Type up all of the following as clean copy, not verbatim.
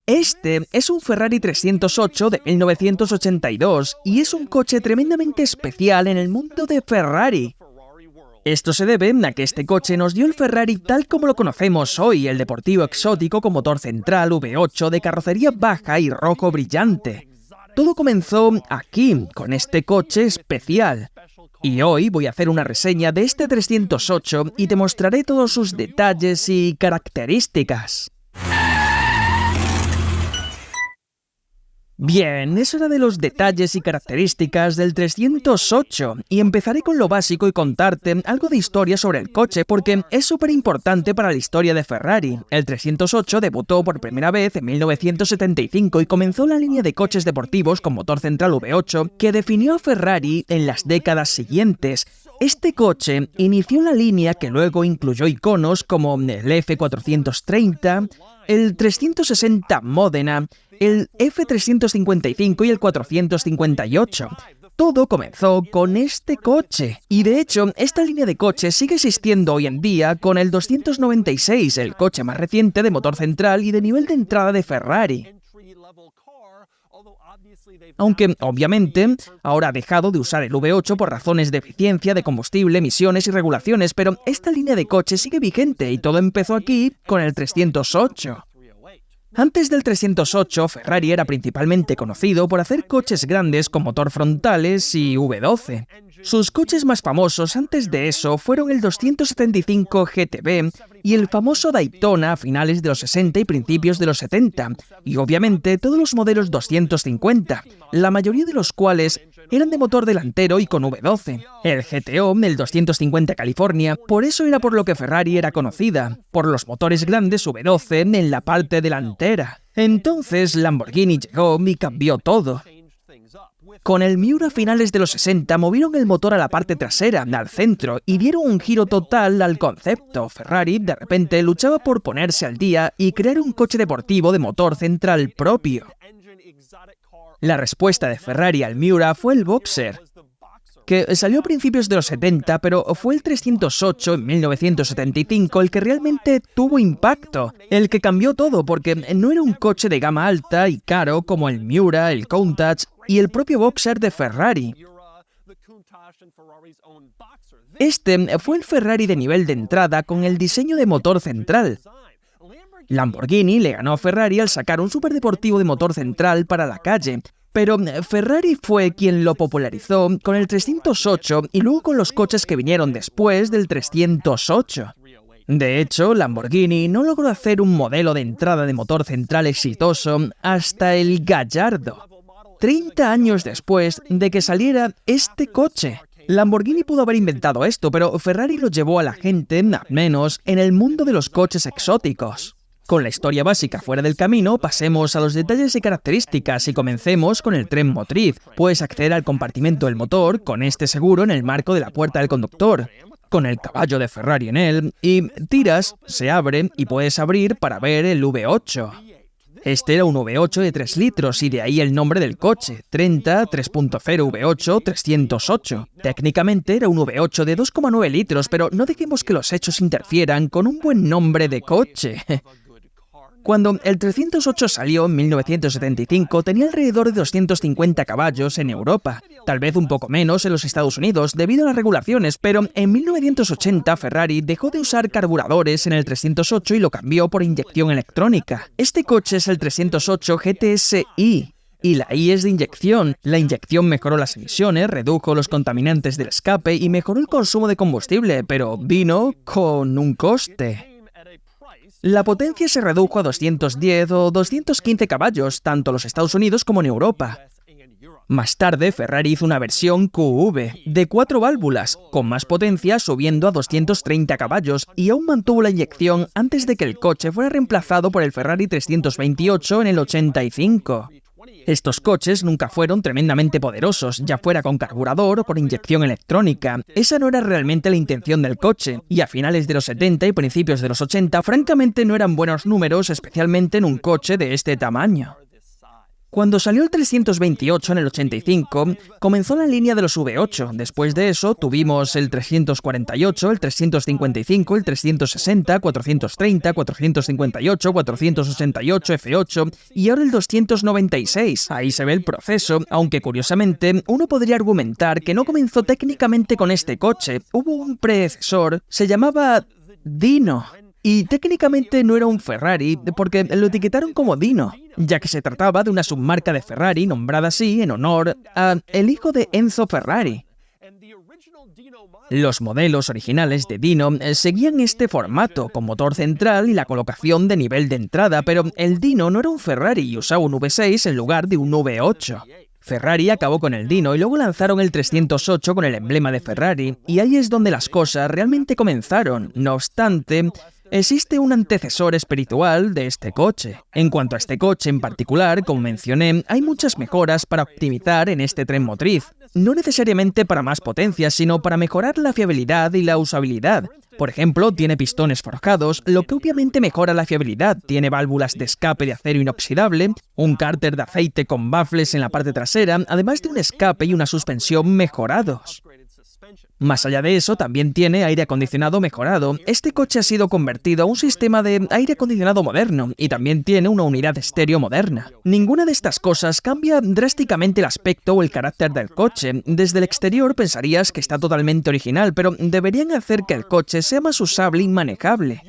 Este es un Ferrari 308 de 1982 y es un coche tremendamente especial en el mundo de Ferrari. Esto se debe a que este coche nos dio el Ferrari tal como lo conocemos hoy, el deportivo exótico con motor central V8 de carrocería baja y rojo brillante. Todo comenzó aquí, con este coche especial. Y hoy voy a hacer una reseña de este 308 y te mostraré todos sus detalles y características. Bien, es hora de los detalles y características del 308 y empezaré con lo básico y contarte algo de historia sobre el coche porque es súper importante para la historia de Ferrari. El 308 debutó por primera vez en 1975 y comenzó la línea de coches deportivos con motor central V8 que definió a Ferrari en las décadas siguientes. Este coche inició la línea que luego incluyó iconos como el F430, el 360 Modena, el F355 y el 458. Todo comenzó con este coche. Y de hecho, esta línea de coches sigue existiendo hoy en día con el 296, el coche más reciente de motor central y de nivel de entrada de Ferrari. Aunque, obviamente, ahora ha dejado de usar el V8 por razones de eficiencia, de combustible, emisiones y regulaciones, pero esta línea de coches sigue vigente y todo empezó aquí con el 308. Antes del 308, Ferrari era principalmente conocido por hacer coches grandes con motor frontales y V12. Sus coches más famosos antes de eso fueron el 275 GTB y el famoso Daytona a finales de los 60 y principios de los 70, y obviamente todos los modelos 250, la mayoría de los cuales eran de motor delantero y con V12. El GTO, el 250 California, por eso era por lo que Ferrari era conocida, por los motores grandes V12 en la parte delantera. Entonces Lamborghini llegó y cambió todo. Con el Miura a finales de los 60 movieron el motor a la parte trasera, al centro, y dieron un giro total al concepto. Ferrari, de repente, luchaba por ponerse al día y crear un coche deportivo de motor central propio. La respuesta de Ferrari al Miura fue el Boxer, que salió a principios de los 70, pero fue el 308 en 1975 el que realmente tuvo impacto, el que cambió todo, porque no era un coche de gama alta y caro como el Miura, el Countach y el propio Boxer de Ferrari. Este fue el Ferrari de nivel de entrada con el diseño de motor central. Lamborghini le ganó a Ferrari al sacar un superdeportivo de motor central para la calle, pero Ferrari fue quien lo popularizó con el 308 y luego con los coches que vinieron después del 308. De hecho, Lamborghini no logró hacer un modelo de entrada de motor central exitoso hasta el Gallardo, 30 años después de que saliera este coche. Lamborghini pudo haber inventado esto, pero Ferrari lo llevó a la gente, al menos en el mundo de los coches exóticos. Con la historia básica fuera del camino, pasemos a los detalles y características y comencemos con el tren motriz. Puedes acceder al compartimento del motor con este seguro en el marco de la puerta del conductor, con el caballo de Ferrari en él, y tiras, se abre y puedes abrir para ver el V8. Este era un V8 de 3 litros y de ahí el nombre del coche, 3.0 V8 308. Técnicamente era un V8 de 2,9 litros, pero no dejemos que los hechos interfieran con un buen nombre de coche. Cuando el 308 salió en 1975 tenía alrededor de 250 caballos en Europa, tal vez un poco menos en los Estados Unidos debido a las regulaciones, pero en 1980 Ferrari dejó de usar carburadores en el 308 y lo cambió por inyección electrónica. Este coche es el 308 GTSI. Y la I es de inyección. La inyección mejoró las emisiones, redujo los contaminantes del escape y mejoró el consumo de combustible, pero vino con un coste. La potencia se redujo a 210 o 215 caballos, tanto en los Estados Unidos como en Europa. Más tarde, Ferrari hizo una versión QV, de 4 válvulas, con más potencia subiendo a 230 caballos, y aún mantuvo la inyección antes de que el coche fuera reemplazado por el Ferrari 328 en el 85. Estos coches nunca fueron tremendamente poderosos, ya fuera con carburador o por inyección electrónica. Esa no era realmente la intención del coche, y a finales de los 70 y principios de los 80, francamente no eran buenos números, especialmente en un coche de este tamaño. Cuando salió el 328 en el 85, comenzó la línea de los V8. Después de eso tuvimos el 348, el 355, el 360, 430, 458, 488, F8 y ahora el 296. Ahí se ve el proceso, aunque curiosamente uno podría argumentar que no comenzó técnicamente con este coche. Hubo un predecesor, se llamaba Dino. Y técnicamente no era un Ferrari, porque lo etiquetaron como Dino, ya que se trataba de una submarca de Ferrari nombrada así en honor a el hijo de Enzo Ferrari. Los modelos originales de Dino seguían este formato, con motor central y la colocación de nivel de entrada, pero el Dino no era un Ferrari y usaba un V6 en lugar de un V8. Ferrari acabó con el Dino y luego lanzaron el 308 con el emblema de Ferrari, y ahí es donde las cosas realmente comenzaron. No obstante, existe un antecesor espiritual de este coche. En cuanto a este coche en particular, como mencioné, hay muchas mejoras para optimizar en este tren motriz. No necesariamente para más potencia, sino para mejorar la fiabilidad y la usabilidad. Por ejemplo, tiene pistones forjados, lo que obviamente mejora la fiabilidad. Tiene válvulas de escape de acero inoxidable, un cárter de aceite con baffles en la parte trasera, además de un escape y una suspensión mejorados. Más allá de eso, también tiene aire acondicionado mejorado. Este coche ha sido convertido a un sistema de aire acondicionado moderno y también tiene una unidad estéreo moderna. Ninguna de estas cosas cambia drásticamente el aspecto o el carácter del coche. Desde el exterior pensarías que está totalmente original, pero deberían hacer que el coche sea más usable y manejable.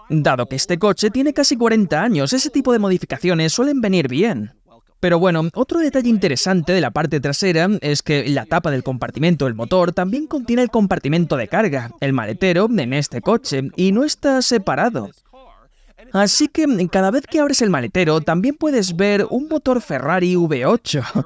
Dado que este coche tiene casi 40 años, ese tipo de modificaciones suelen venir bien. Pero bueno, otro detalle interesante de la parte trasera es que la tapa del compartimento del motor también contiene el compartimento de carga, el maletero, en este coche, y no está separado. Así que cada vez que abres el maletero también puedes ver un motor Ferrari V8.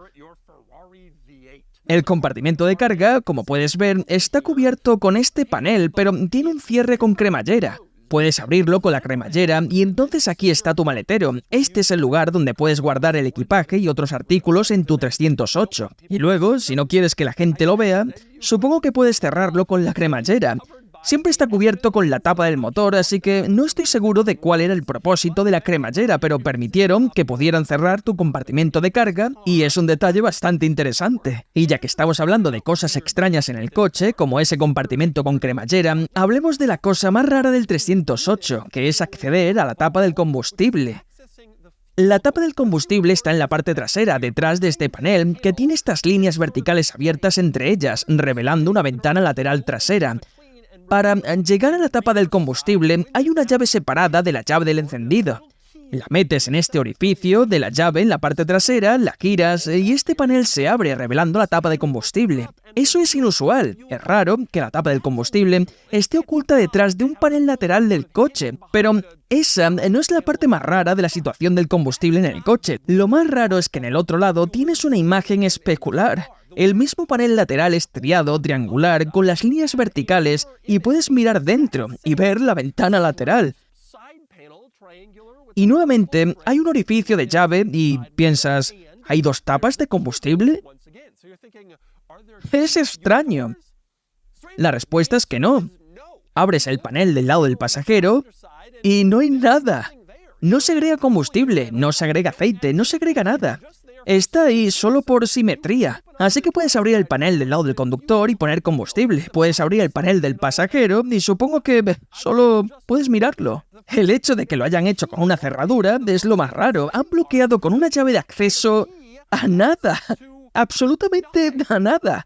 El compartimento de carga, como puedes ver, está cubierto con este panel, pero tiene un cierre con cremallera. Puedes abrirlo con la cremallera y entonces aquí está tu maletero. Este es el lugar donde puedes guardar el equipaje y otros artículos en tu 308. Y luego, si no quieres que la gente lo vea, supongo que puedes cerrarlo con la cremallera. Siempre está cubierto con la tapa del motor, así que no estoy seguro de cuál era el propósito de la cremallera, pero permitieron que pudieran cerrar tu compartimento de carga y es un detalle bastante interesante. Y ya que estamos hablando de cosas extrañas en el coche, como ese compartimento con cremallera, hablemos de la cosa más rara del 308, que es acceder a la tapa del combustible. La tapa del combustible está en la parte trasera, detrás de este panel, que tiene estas líneas verticales abiertas entre ellas, revelando una ventana lateral trasera. Para llegar a la tapa del combustible hay una llave separada de la llave del encendido. La metes en este orificio de la llave en la parte trasera, la giras y este panel se abre revelando la tapa de combustible. Eso es inusual. Es raro que la tapa del combustible esté oculta detrás de un panel lateral del coche, pero esa no es la parte más rara de la situación del combustible en el coche. Lo más raro es que en el otro lado tienes una imagen especular. El mismo panel lateral estriado, triangular, con las líneas verticales, y puedes mirar dentro y ver la ventana lateral. Y nuevamente hay un orificio de llave y piensas, ¿hay dos tapas de combustible? Es extraño. La respuesta es que no. Abres el panel del lado del pasajero y no hay nada. No se agrega combustible, no se agrega aceite, no se agrega nada. Está ahí solo por simetría. Así que puedes abrir el panel del lado del conductor y poner combustible. Puedes abrir el panel del pasajero y supongo que solo puedes mirarlo. El hecho de que lo hayan hecho con una cerradura es lo más raro. Han bloqueado con una llave de acceso a nada. Absolutamente a nada.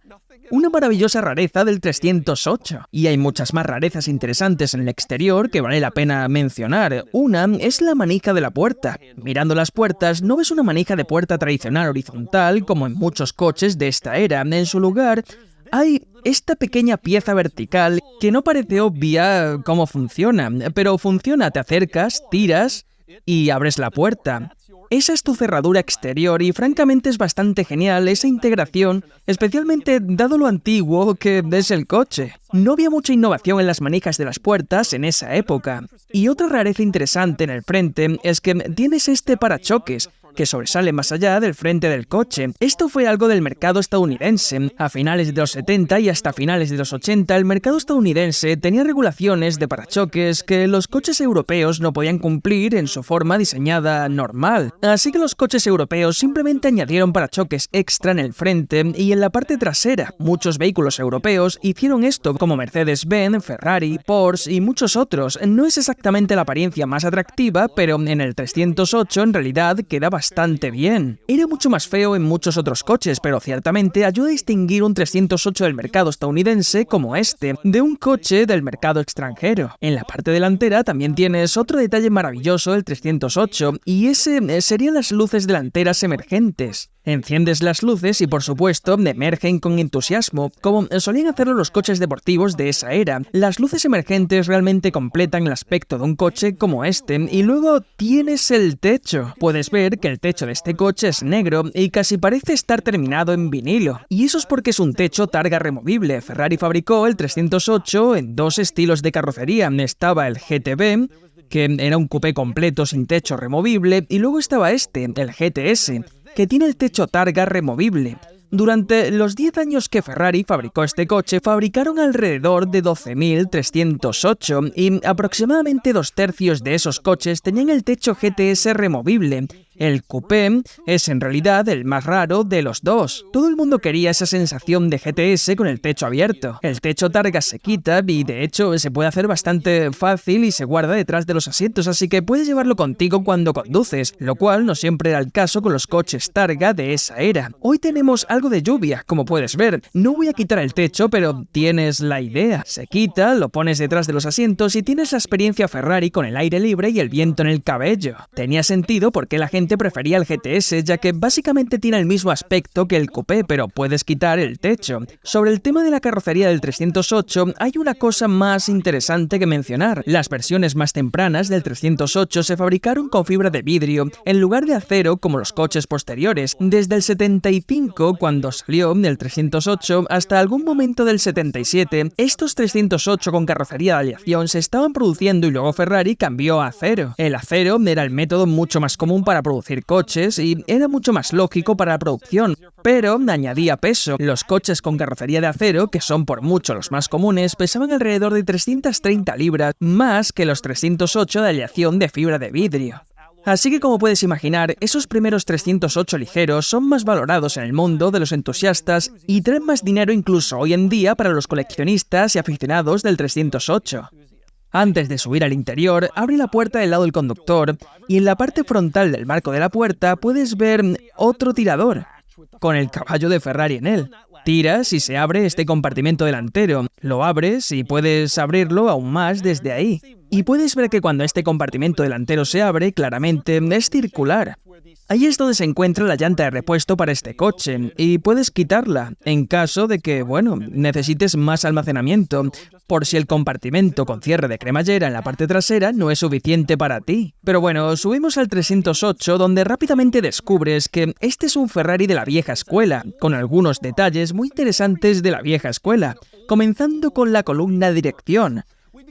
Una maravillosa rareza del 308. Y hay muchas más rarezas interesantes en el exterior que vale la pena mencionar. Una es la manija de la puerta. Mirando las puertas, no ves una manija de puerta tradicional horizontal como en muchos coches de esta era. En su lugar, hay esta pequeña pieza vertical que no parece obvia cómo funciona, pero funciona. Te acercas, tiras y abres la puerta. Esa es tu cerradura exterior y francamente es bastante genial esa integración, especialmente dado lo antiguo que es el coche. No había mucha innovación en las manijas de las puertas en esa época. Y otra rareza interesante en el frente es que tienes este parachoques. que sobresale más allá del frente del coche. Esto fue algo del mercado estadounidense. A finales de los 70 y hasta finales de los 80, el mercado estadounidense tenía regulaciones de parachoques que los coches europeos no podían cumplir en su forma diseñada normal. Así que los coches europeos simplemente añadieron parachoques extra en el frente y en la parte trasera. Muchos vehículos europeos hicieron esto, como Mercedes-Benz, Ferrari, Porsche y muchos otros. No es exactamente la apariencia más atractiva, pero en el 308 en realidad queda bastante bien. Era mucho más feo en muchos otros coches, pero ciertamente ayuda a distinguir un 308 del mercado estadounidense como este, de un coche del mercado extranjero. En la parte delantera también tienes otro detalle maravilloso del 308, y ese serían las luces delanteras emergentes. Enciendes las luces y, por supuesto, emergen con entusiasmo, como solían hacerlo los coches deportivos de esa era. Las luces emergentes realmente completan el aspecto de un coche como este, y luego tienes el techo. Puedes ver que el techo de este coche es negro y casi parece estar terminado en vinilo. Y eso es porque es un techo targa removible. Ferrari fabricó el 308 en dos estilos de carrocería. Estaba el GTB, que era un coupé completo sin techo removible, y luego estaba este, el GTS, que tiene el techo targa removible. Durante los 10 años que Ferrari fabricó este coche, fabricaron alrededor de 12.308 y aproximadamente 2/3 de esos coches tenían el techo GTS removible. El coupé es en realidad el más raro de los dos. Todo el mundo quería esa sensación de GTS con el techo abierto. El techo targa se quita y de hecho se puede hacer bastante fácil y se guarda detrás de los asientos, así que puedes llevarlo contigo cuando conduces, lo cual no siempre era el caso con los coches targa de esa era. Hoy tenemos algo de lluvia, como puedes ver. No voy a quitar el techo, pero tienes la idea. Se quita, lo pones detrás de los asientos y tienes la experiencia Ferrari con el aire libre y el viento en el cabello. Tenía sentido porque la gente prefería el GTS, ya que básicamente tiene el mismo aspecto que el coupé, pero puedes quitar el techo. Sobre el tema de la carrocería del 308, hay una cosa más interesante que mencionar. Las versiones más tempranas del 308 se fabricaron con fibra de vidrio en lugar de acero como los coches posteriores. Desde el 75, cuando salió el 308, hasta algún momento del 77, estos 308 con carrocería de aleación se estaban produciendo y luego Ferrari cambió a acero. El acero era el método mucho más común para producir coches y era mucho más lógico para la producción, pero añadía peso. Los coches con carrocería de acero, que son por mucho los más comunes, pesaban alrededor de 330 libras, más que los 308 de aleación de fibra de vidrio. Así que, como puedes imaginar, esos primeros 308 ligeros son más valorados en el mundo de los entusiastas y traen más dinero incluso hoy en día para los coleccionistas y aficionados del 308. Antes de subir al interior, abre la puerta del lado del conductor y en la parte frontal del marco de la puerta puedes ver otro tirador, con el caballo de Ferrari en él. Tiras y se abre este compartimento delantero. Lo abres y puedes abrirlo aún más desde ahí. Y puedes ver que cuando este compartimento delantero se abre, claramente es circular. Ahí es donde se encuentra la llanta de repuesto para este coche, y puedes quitarla en caso de que, necesites más almacenamiento, por si el compartimento con cierre de cremallera en la parte trasera no es suficiente para ti. Pero subimos al 308, donde rápidamente descubres que este es un Ferrari de la vieja escuela, con algunos detalles muy interesantes de la vieja escuela, comenzando con la columna de dirección,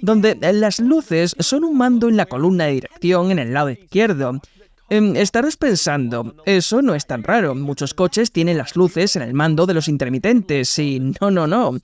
donde las luces son un mando en la columna de dirección en el lado izquierdo. Estarás pensando, eso no es tan raro, muchos coches tienen las luces en el mando de los intermitentes y no.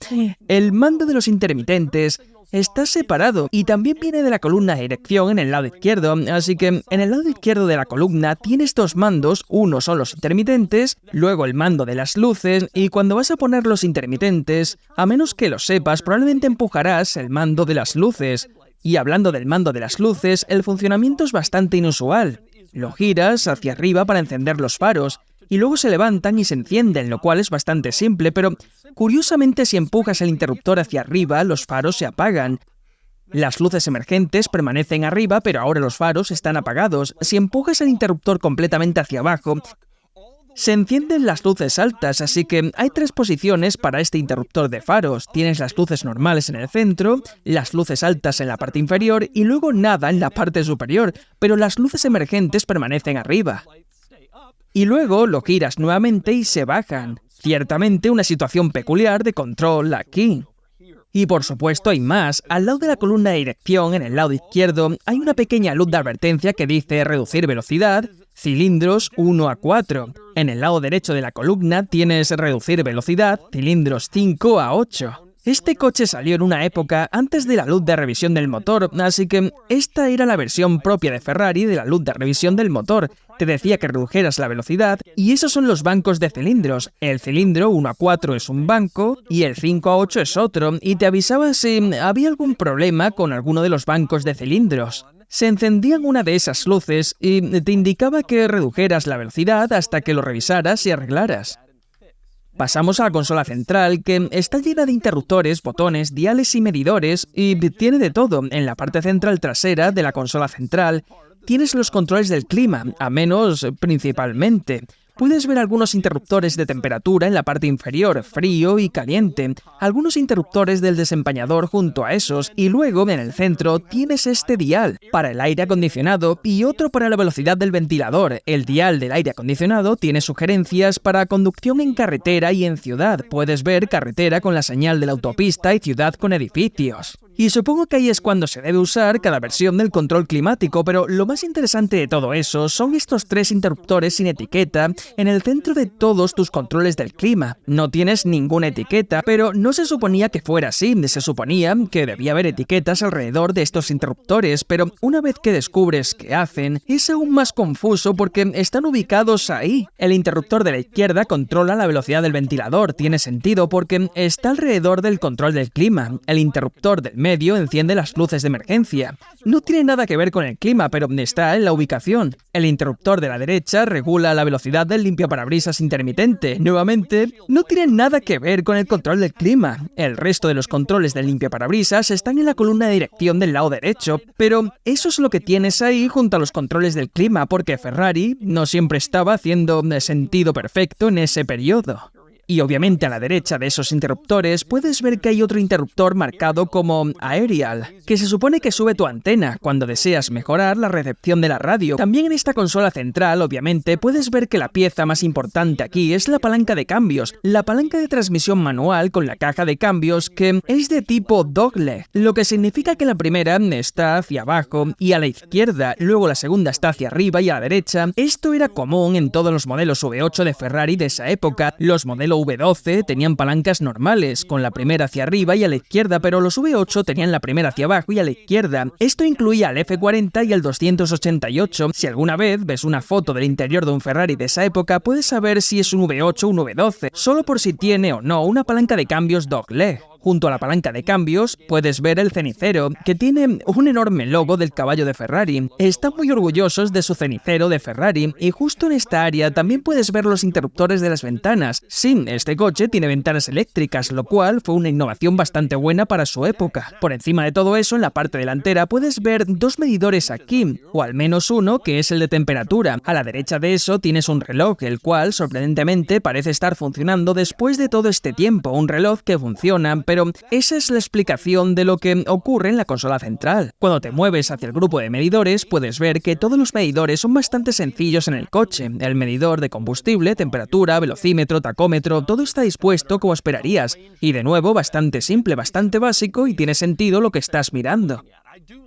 El mando de los intermitentes está separado y también viene de la columna de dirección en el lado izquierdo, así que en el lado izquierdo de la columna tienes dos mandos, uno son los intermitentes, luego el mando de las luces, y cuando vas a poner los intermitentes, a menos que lo sepas, probablemente empujarás el mando de las luces. Y hablando del mando de las luces, el funcionamiento es bastante inusual. Lo giras hacia arriba para encender los faros, y luego se levantan y se encienden, lo cual es bastante simple, pero curiosamente si empujas el interruptor hacia arriba, los faros se apagan. Las luces emergentes permanecen arriba, pero ahora los faros están apagados. Si empujas el interruptor completamente hacia abajo, se encienden las luces altas, así que hay tres posiciones para este interruptor de faros. Tienes las luces normales en el centro, las luces altas en la parte inferior y luego nada en la parte superior, pero las luces emergentes permanecen arriba. Y luego lo giras nuevamente y se bajan. Ciertamente una situación peculiar de control aquí. Y por supuesto hay más. Al lado de la columna de dirección, en el lado izquierdo, hay una pequeña luz de advertencia que dice reducir velocidad. cilindros 1 a 4. En el lado derecho de la columna tienes reducir velocidad, cilindros 5 a 8. Este coche salió en una época antes de la luz de revisión del motor, así que esta era la versión propia de Ferrari de la luz de revisión del motor. Te decía que redujeras la velocidad y esos son los bancos de cilindros. El cilindro 1 a 4 es un banco y el 5 a 8 es otro, y te avisaba si había algún problema con alguno de los bancos de cilindros. Se encendían una de esas luces y te indicaba que redujeras la velocidad hasta que lo revisaras y arreglaras. Pasamos a la consola central, que está llena de interruptores, botones, diales y medidores, y tiene de todo. En la parte central trasera de la consola central tienes los controles del clima, a menos principalmente. Puedes ver algunos interruptores de temperatura en la parte inferior, frío y caliente, algunos interruptores del desempañador junto a esos, y luego en el centro tienes este dial para el aire acondicionado y otro para la velocidad del ventilador. El dial del aire acondicionado tiene sugerencias para conducción en carretera y en ciudad. Puedes ver carretera con la señal de la autopista y ciudad con edificios. Y supongo que ahí es cuando se debe usar cada versión del control climático, pero lo más interesante de todo eso son estos 3 interruptores sin etiqueta en el centro de todos tus controles del clima. No tienes ninguna etiqueta, pero no se suponía que fuera así. Se suponía que debía haber etiquetas alrededor de estos interruptores, pero una vez que descubres qué hacen, es aún más confuso porque están ubicados ahí. El interruptor de la izquierda controla la velocidad del ventilador. Tiene sentido porque está alrededor del control del clima. El interruptor del medio enciende las luces de emergencia. No tiene nada que ver con el clima, pero está en la ubicación. El interruptor de la derecha regula la velocidad del limpiaparabrisas intermitente. Nuevamente, no tiene nada que ver con el control del clima. El resto de los controles del limpiaparabrisas están en la columna de dirección del lado derecho, pero eso es lo que tienes ahí junto a los controles del clima, porque Ferrari no siempre estaba haciendo sentido perfecto en ese periodo. Y obviamente a la derecha de esos interruptores puedes ver que hay otro interruptor marcado como Aerial, que se supone que sube tu antena cuando deseas mejorar la recepción de la radio. También en esta consola central, obviamente, puedes ver que la pieza más importante aquí es la palanca de cambios, la palanca de transmisión manual con la caja de cambios que es de tipo dogleg, lo que significa que la primera está hacia abajo y a la izquierda, luego la segunda está hacia arriba y a la derecha. Esto era común en todos los modelos V8 de Ferrari de esa época. Los modelos V12 tenían palancas normales, con la primera hacia arriba y a la izquierda, pero los V8 tenían la primera hacia abajo y a la izquierda. Esto incluía al F40 y al 288. Si alguna vez ves una foto del interior de un Ferrari de esa época, puedes saber si es un V8 o un V12, solo por si tiene o no una palanca de cambios dogleg. Junto a la palanca de cambios puedes ver el cenicero, que tiene un enorme logo del caballo de Ferrari. Están muy orgullosos de su cenicero de Ferrari, y justo en esta área también puedes ver los interruptores de las ventanas. Sí, este coche tiene ventanas eléctricas, lo cual fue una innovación bastante buena para su época. Por encima de todo eso, en la parte delantera puedes ver 2 medidores aquí, o al menos uno que es el de temperatura. A la derecha de eso tienes un reloj, el cual sorprendentemente parece estar funcionando después de todo este tiempo. Un reloj que funciona, pero esa es la explicación de lo que ocurre en la consola central. Cuando te mueves hacia el grupo de medidores, puedes ver que todos los medidores son bastante sencillos en el coche. El medidor de combustible, temperatura, velocímetro, tacómetro, todo está dispuesto como esperarías. Y de nuevo, bastante simple, bastante básico, y tiene sentido lo que estás mirando.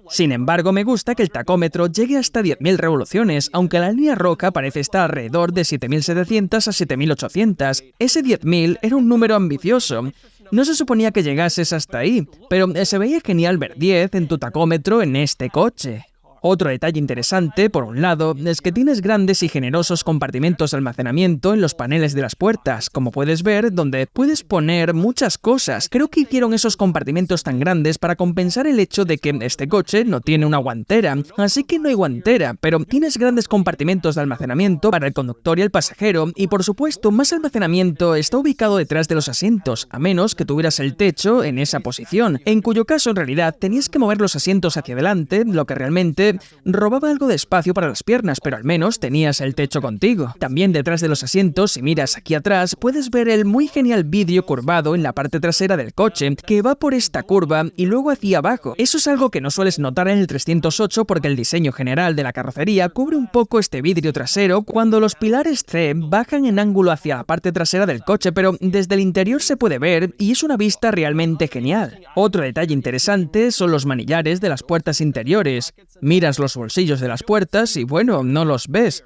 Sin embargo, me gusta que el tacómetro llegue hasta 10.000 revoluciones, aunque la línea roja parece estar alrededor de 7.700 a 7.800. Ese 10.000 era un número ambicioso. No se suponía que llegases hasta ahí, pero se veía genial ver 10 en tu tacómetro en este coche. Otro detalle interesante, por un lado, es que tienes grandes y generosos compartimentos de almacenamiento en los paneles de las puertas, como puedes ver, donde puedes poner muchas cosas. Creo que hicieron esos compartimentos tan grandes para compensar el hecho de que este coche no tiene una guantera, así que no hay guantera, pero tienes grandes compartimentos de almacenamiento para el conductor y el pasajero, y por supuesto, más almacenamiento está ubicado detrás de los asientos, a menos que tuvieras el techo en esa posición, en cuyo caso en realidad tenías que mover los asientos hacia adelante, lo que realmente robaba algo de espacio para las piernas, pero al menos tenías el techo contigo. También detrás de los asientos, si miras aquí atrás, puedes ver el muy genial vidrio curvado en la parte trasera del coche, que va por esta curva y luego hacia abajo. Eso es algo que no sueles notar en el 308 porque el diseño general de la carrocería cubre un poco este vidrio trasero cuando los pilares C bajan en ángulo hacia la parte trasera del coche, pero desde el interior se puede ver y es una vista realmente genial. Otro detalle interesante son los manillares de las puertas interiores. Miras los bolsillos de las puertas y bueno, no los ves.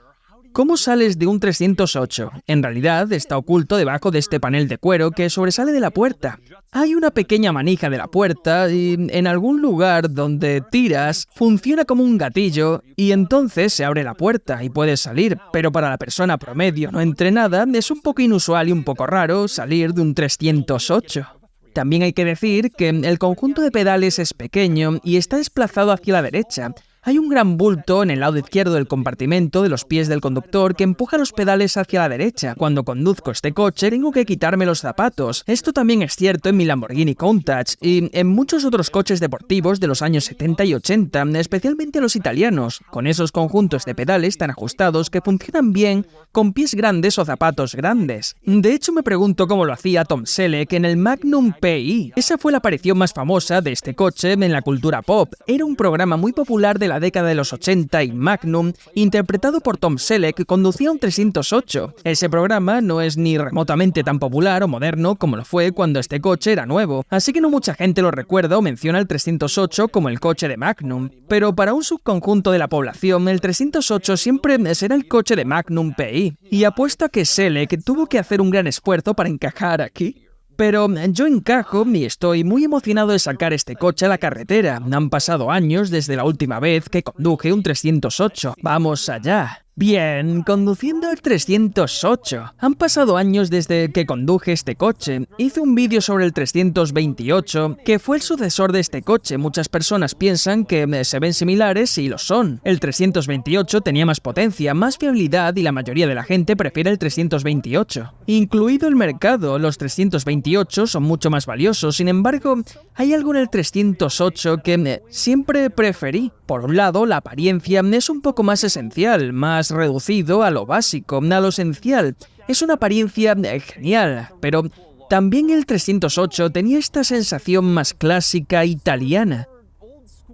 ¿Cómo sales de un 308? En realidad está oculto debajo de este panel de cuero que sobresale de la puerta. Hay una pequeña manija de la puerta y en algún lugar donde tiras funciona como un gatillo y entonces se abre la puerta y puedes salir, pero para la persona promedio no entrenada es un poco inusual y un poco raro salir de un 308. También hay que decir que el conjunto de pedales es pequeño y está desplazado hacia la derecha. Hay un gran bulto en el lado izquierdo del compartimento de los pies del conductor que empuja los pedales hacia la derecha. Cuando conduzco este coche tengo que quitarme los zapatos. Esto también es cierto en mi Lamborghini Countach y en muchos otros coches deportivos de los años 70 y 80, especialmente los italianos, con esos conjuntos de pedales tan ajustados que funcionan bien con pies grandes o zapatos grandes. De hecho, me pregunto cómo lo hacía Tom Selleck en el Magnum PI. Esa fue la aparición más famosa de este coche en la cultura pop. Era un programa muy popular de la década de los 80 y Magnum, interpretado por Tom Selleck, conducía un 308. Ese programa no es ni remotamente tan popular o moderno como lo fue cuando este coche era nuevo, así que no mucha gente lo recuerda o menciona el 308 como el coche de Magnum. Pero para un subconjunto de la población, el 308 siempre será el coche de Magnum PI. Y apuesto a que Selleck tuvo que hacer un gran esfuerzo para encajar aquí. Pero yo encajo y estoy muy emocionado de sacar este coche a la carretera. Han pasado años desde la última vez que conduje un 308. ¡Vamos allá! Bien, conduciendo el 308. Han pasado años desde que conduje este coche. Hice un vídeo sobre el 328, que fue el sucesor de este coche. Muchas personas piensan que se ven similares y lo son. El 328 tenía más potencia, más fiabilidad y la mayoría de la gente prefiere el 328. Incluido el mercado, los 328 son mucho más valiosos. Sin embargo, hay algo en el 308 que siempre preferí. Por un lado, la apariencia es un poco más esencial, más reducido a lo básico, a lo esencial. Es una apariencia genial, pero también el 308 tenía esta sensación más clásica italiana.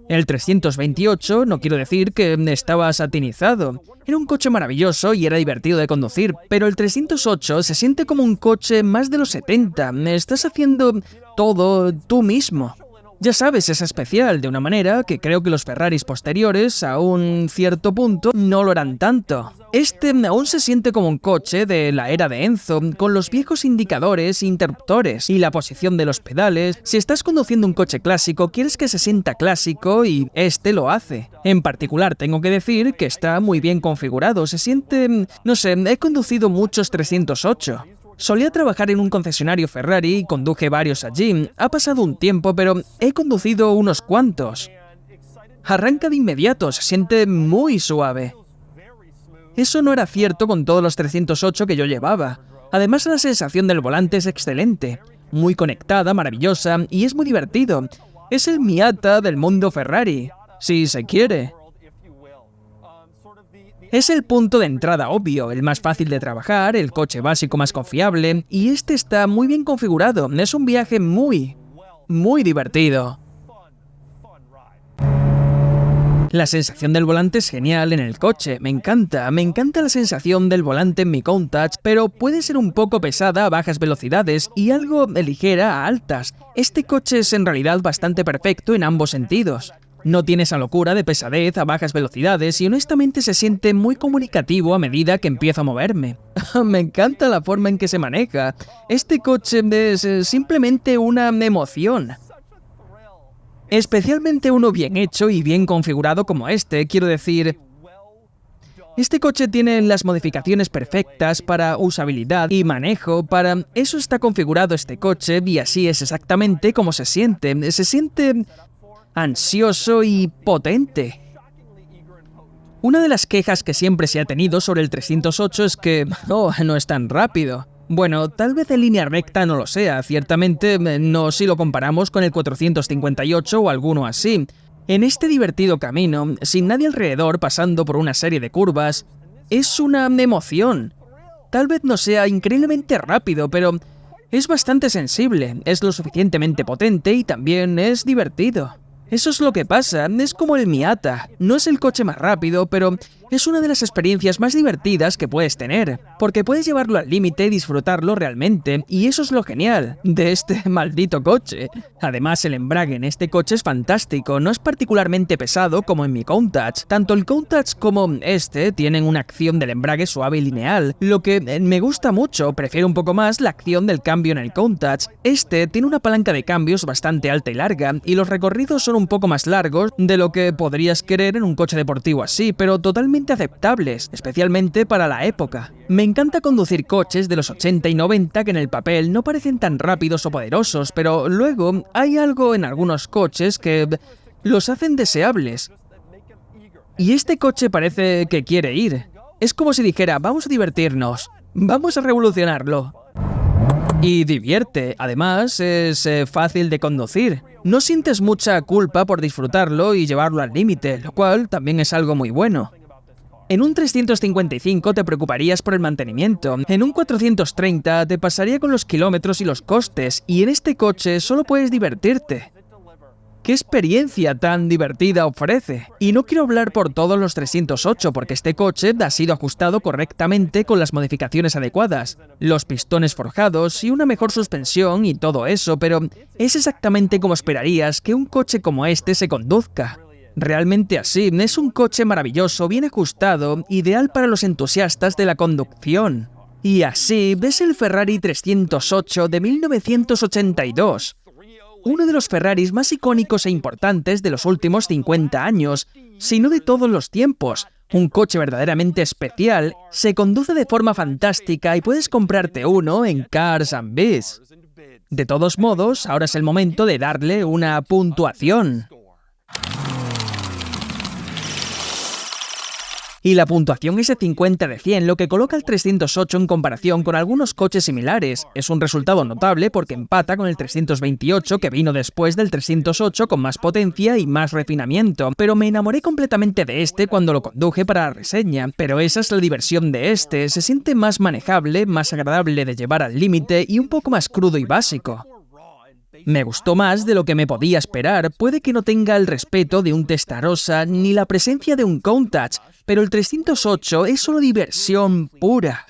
El 328, no quiero decir que estaba satinizado. Era un coche maravilloso y era divertido de conducir, pero el 308 se siente como un coche más de los 70. Estás haciendo todo tú mismo. Ya sabes, es especial de una manera que creo que los Ferraris posteriores, a un cierto punto, no lo eran tanto. Este aún se siente como un coche de la era de Enzo, con los viejos indicadores e interruptores y la posición de los pedales. Si estás conduciendo un coche clásico, quieres que se sienta clásico y este lo hace. En particular, tengo que decir que está muy bien configurado, se siente... no sé, he conducido muchos 308. Solía trabajar en un concesionario Ferrari y conduje varios allí. Ha pasado un tiempo, pero he conducido unos cuantos. Arranca de inmediato, se siente muy suave. Eso no era cierto con todos los 308 que yo llevaba. Además, la sensación del volante es excelente. Muy conectada, maravillosa, y es muy divertido. Es el Miata del mundo Ferrari, si se quiere. Es el punto de entrada obvio, el más fácil de trabajar, el coche básico más confiable, y este está muy bien configurado. Es un viaje muy divertido. La sensación del volante es genial en el coche, me encanta la sensación del volante en mi Countach, pero puede ser un poco pesada a bajas velocidades y algo ligera a altas. Este coche es en realidad bastante perfecto en ambos sentidos. No tiene esa locura de pesadez a bajas velocidades y honestamente se siente muy comunicativo a medida que empiezo a moverme. Me encanta la forma en que se maneja. Este coche es simplemente una emoción. Especialmente uno bien hecho y bien configurado como este, quiero decir... Este coche tiene las modificaciones perfectas para usabilidad y manejo, para eso está configurado este coche y así es exactamente como se siente. Se siente... ansioso y potente. Una de las quejas que siempre se ha tenido sobre el 308 es que no es tan rápido. Bueno, tal vez en línea recta no lo sea, ciertamente no si lo comparamos con el 458 o alguno así. En este divertido camino, sin nadie alrededor pasando por una serie de curvas, es una emoción. Tal vez no sea increíblemente rápido, pero es bastante sensible, es lo suficientemente potente y también es divertido. Eso es lo que pasa, es como el Miata. No es el coche más rápido, pero Es una de las experiencias más divertidas que puedes tener, porque puedes llevarlo al límite y disfrutarlo realmente, y eso es lo genial de este maldito coche. Además, el embrague en este coche es fantástico, no es particularmente pesado como en mi Countach. Tanto el Countach como este tienen una acción del embrague suave y lineal, lo que me gusta mucho. Prefiero un poco más la acción del cambio en el Countach. Este tiene una palanca de cambios bastante alta y larga, y los recorridos son un poco más largos de lo que podrías querer en un coche deportivo así, pero totalmente aceptables, especialmente para la época. Me encanta conducir coches de los 80 y 90 que en el papel no parecen tan rápidos o poderosos, pero luego hay algo en algunos coches que los hacen deseables. Y este coche parece que quiere ir. Es como si dijera, vamos a divertirnos, vamos a revolucionarlo. Y divierte, además es fácil de conducir. No sientes mucha culpa por disfrutarlo y llevarlo al límite, lo cual también es algo muy bueno. En un 355 te preocuparías por el mantenimiento, en un 430 te pasaría con los kilómetros y los costes, y en este coche solo puedes divertirte. ¿Qué experiencia tan divertida ofrece? Y no quiero hablar por todos los 308 porque este coche ha sido ajustado correctamente con las modificaciones adecuadas, los pistones forjados y una mejor suspensión y todo eso, pero es exactamente como esperarías que un coche como este se conduzca. Realmente así, es un coche maravilloso, bien ajustado, ideal para los entusiastas de la conducción. Y así ves el Ferrari 308 de 1982. Uno de los Ferraris más icónicos e importantes de los últimos 50 años, si no de todos los tiempos. Un coche verdaderamente especial, se conduce de forma fantástica y puedes comprarte uno en Cars and Biz. De todos modos, ahora es el momento de darle una puntuación. Y la puntuación es de 50 de 100, lo que coloca al 308 en comparación con algunos coches similares. Es un resultado notable porque empata con el 328 que vino después del 308 con más potencia y más refinamiento, pero me enamoré completamente de este cuando lo conduje para la reseña. Pero esa es la diversión de este, se siente más manejable, más agradable de llevar al límite y un poco más crudo y básico. Me gustó más de lo que me podía esperar, puede que no tenga el respeto de un Testarossa ni la presencia de un Countach, pero el 308 es solo diversión pura.